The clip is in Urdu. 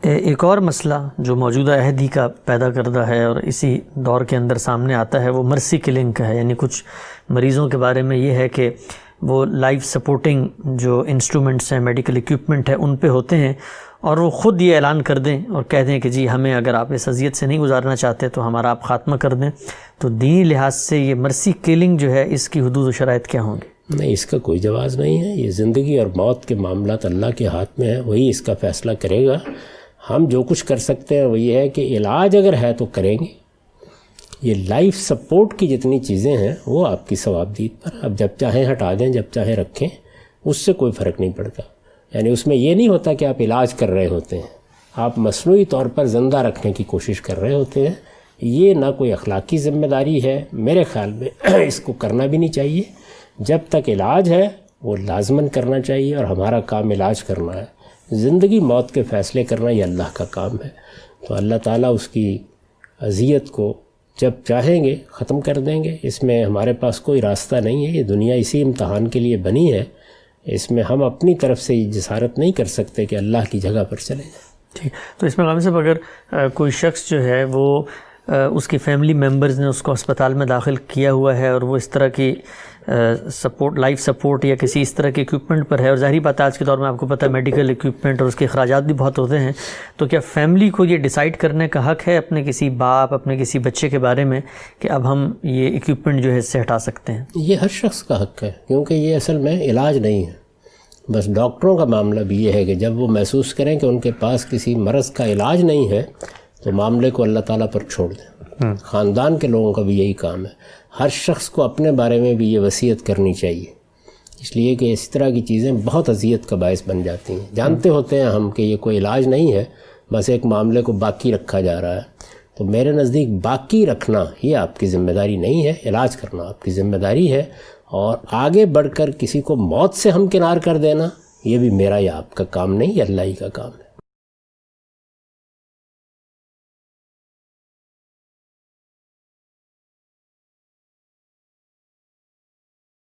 ایک اور مسئلہ جو موجودہ عہد ہی کا پیدا کردہ ہے اور اسی دور کے اندر سامنے آتا ہے وہ مرسی کلنگ کا ہے. یعنی کچھ مریضوں کے بارے میں یہ ہے کہ وہ لائف سپورٹنگ جو انسٹرومنٹس ہیں، میڈیکل ایکوپمنٹ ہے، ان پہ ہوتے ہیں اور وہ خود یہ اعلان کر دیں اور کہہ دیں کہ جی ہمیں اگر آپ اس اذیت سے نہیں گزارنا چاہتے تو ہمارا آپ خاتمہ کر دیں. تو دینی لحاظ سے یہ مرسی کلنگ جو ہے اس کی حدود و شرائط کیا ہوں گے؟ نہیں، اس کا کوئی جواز نہیں ہے. یہ زندگی اور موت کے معاملات اللہ کے ہاتھ میں ہے، وہی اس کا فیصلہ کرے گا. ہم جو کچھ کر سکتے ہیں وہ یہ ہے کہ علاج اگر ہے تو کریں گے. یہ لائف سپورٹ کی جتنی چیزیں ہیں وہ آپ کی ثوابدید پر، اب جب چاہیں ہٹا دیں، جب چاہیں رکھیں، اس سے کوئی فرق نہیں پڑتا. یعنی اس میں یہ نہیں ہوتا کہ آپ علاج کر رہے ہوتے ہیں، آپ مصنوعی طور پر زندہ رکھنے کی کوشش کر رہے ہوتے ہیں. یہ نہ کوئی اخلاقی ذمہ داری ہے میرے خیال میں. اس کو کرنا بھی نہیں چاہیے. جب تک علاج ہے وہ لازماً کرنا چاہیے اور ہمارا کام علاج کرنا ہے. زندگی موت کے فیصلے کرنا یہ اللہ کا کام ہے. تو اللہ تعالیٰ اس کی اذیت کو جب چاہیں گے ختم کر دیں گے. اس میں ہمارے پاس کوئی راستہ نہیں ہے. یہ دنیا اسی امتحان کے لیے بنی ہے. اس میں ہم اپنی طرف سے جسارت نہیں کر سکتے کہ اللہ کی جگہ پر چلے جائیں. ٹھیک. تو اس میں غالب صاحب اگر کوئی شخص جو ہے وہ اس کی فیملی ممبرز نے اس کو اسپتال میں داخل کیا ہوا ہے اور وہ اس طرح کی سپورٹ، لائف سپورٹ یا کسی اس طرح کے ایکوپمنٹ پر ہے، اور ظاہری بات ہے آج کے دور میں آپ کو پتہ ہے میڈیکل ایکوپمنٹ اور اس کے اخراجات بھی بہت ہوتے ہیں، تو کیا فیملی کو یہ ڈیسائیڈ کرنے کا حق ہے اپنے کسی باپ، اپنے کسی بچے کے بارے میں کہ اب ہم یہ ایکوپمنٹ جو ہے اس سے ہٹا سکتے ہیں؟ یہ ہر شخص کا حق ہے، کیونکہ یہ اصل میں علاج نہیں ہے. بس ڈاکٹروں کا معاملہ بھی یہ ہے کہ جب وہ محسوس کریں کہ ان کے پاس کسی مرض کا علاج نہیں ہے تو معاملے کو اللہ تعالیٰ پر چھوڑ دیں. خاندان کے لوگوں کا بھی یہی کام ہے. ہر شخص کو اپنے بارے میں بھی یہ وصیت کرنی چاہیے، اس لیے کہ اس طرح کی چیزیں بہت اذیت کا باعث بن جاتی ہیں. جانتے ہوتے ہیں ہم کہ یہ کوئی علاج نہیں ہے، بس ایک معاملے کو باقی رکھا جا رہا ہے. تو میرے نزدیک باقی رکھنا یہ آپ کی ذمہ داری نہیں ہے، علاج کرنا آپ کی ذمہ داری ہے. اور آگے بڑھ کر کسی کو موت سے ہمکنار کر دینا یہ بھی میرا یا آپ کا کام نہیں، یہ اللہ ہی کا کام ہے.